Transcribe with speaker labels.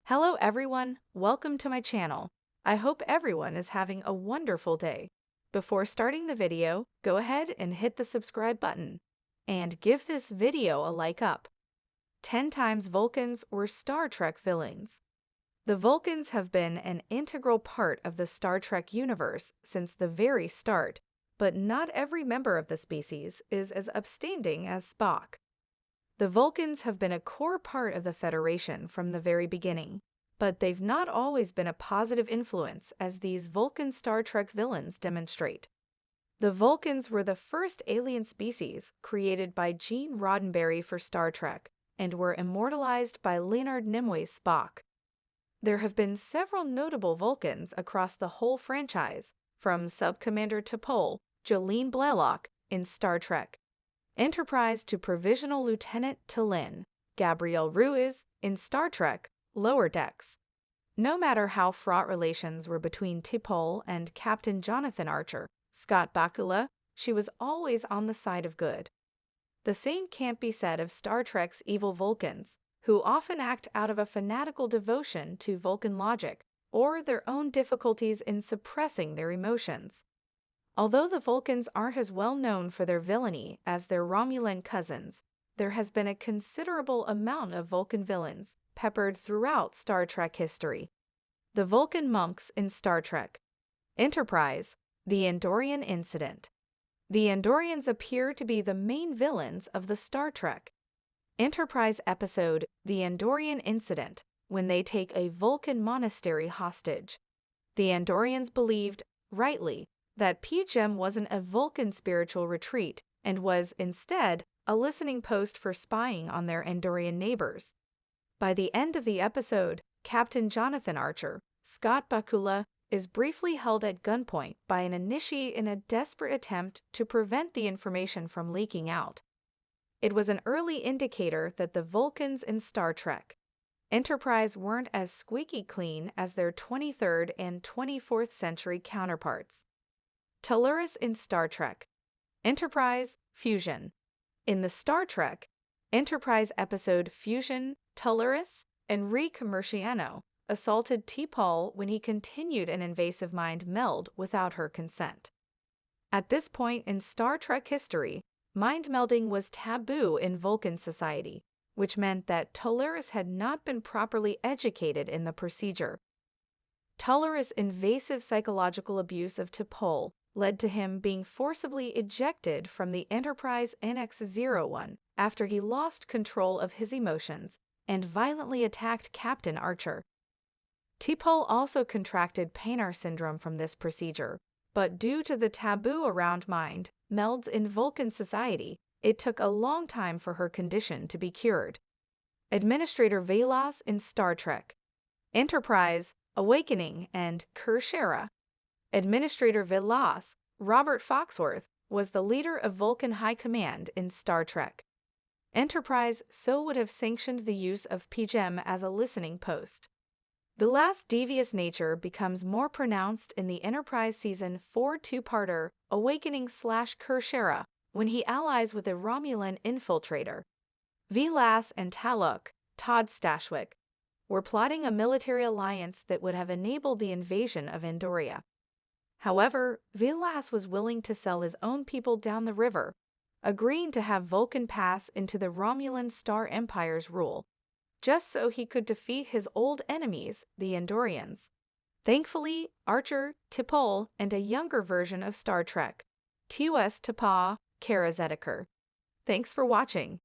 Speaker 1: Hello everyone, welcome to my channel. I hope everyone is having a wonderful day. Before starting the video, go ahead and hit the subscribe button. And give this video a like up. 10 times Vulcans were Star Trek villains. The Vulcans have been an integral part of the Star Trek universe since the very start, but not every member of the species is as upstanding as Spock. The Vulcans have been a core part of the Federation from the very beginning, but they've not always been a positive influence as these Vulcan Star Trek villains demonstrate. The Vulcans were the first alien species created by Gene Roddenberry for Star Trek and were immortalized by Leonard Nimoy's Spock. There have been several notable Vulcans across the whole franchise, from Sub-Commander T'Pol, Jolene Blalock in Star Trek Enterprise to Provisional Lieutenant T'Lyn, Gabrielle Ruiz in Star Trek Lower Decks. No matter how fraught relations were between T'Pol and Captain Jonathan Archer, Scott Bakula, she was always on the side of good. The same can't be said of Star Trek's evil Vulcans, who often act out of a fanatical devotion to Vulcan logic or their own difficulties in suppressing their emotions. Although the Vulcans aren't as well known for their villainy as their Romulan cousins, there has been a considerable amount of Vulcan villains peppered throughout Star Trek history. The Vulcan monks in Star Trek Enterprise, the Andorian Incident. The Andorians appear to be the main villains of the Star Trek Enterprise episode The Andorian Incident, when they take a Vulcan monastery hostage. The Andorians believed, rightly, that PGM wasn't a Vulcan spiritual retreat and was, instead, a listening post for spying on their Andorian neighbors. By the end of the episode, Captain Jonathan Archer, Scott Bakula, is briefly held at gunpoint by an initiate in a desperate attempt to prevent the information from leaking out. It was an early indicator that the Vulcans in Star Trek Enterprise weren't as squeaky clean as their 23rd and 24th century counterparts. Tellurus in Star Trek Enterprise Fusion. In the Star Trek Enterprise episode Fusion, Tellurus, Enrique Murciano assaulted T'Pol when he continued an invasive mind meld without her consent. At this point in Star Trek history, mind melding was taboo in Vulcan society, which meant that Tellurus had not been properly educated in the procedure. Tellurus' invasive psychological abuse of T'Pol led to him being forcibly ejected from the Enterprise NX-01 after he lost control of his emotions and violently attacked Captain Archer. T'Pol also contracted Panar syndrome from this procedure, but due to the taboo around mind melds in Vulcan society, it took a long time for her condition to be cured. Administrator Velas in Star Trek Enterprise, Awakening, and Kershera. Administrator Velas, Robert Foxworth, was the leader of Vulcan High Command in Star Trek Enterprise, so would have sanctioned the use of PGM as a listening post. Velas' devious nature becomes more pronounced in the Enterprise Season 4 two-parter Awakening/Kershera when he allies with a Romulan infiltrator. Velas and Taluk, Todd Stashwick, were plotting a military alliance that would have enabled the invasion of Andoria. However, Velas was willing to sell his own people down the river, agreeing to have Vulcan pass into the Romulan Star Empire's rule, just so he could defeat his old enemies, the Andorians. Thankfully, Archer, T'Pol, and a younger version of Star Trek, TOS T'Pa, Kara Zediker. Thanks for watching.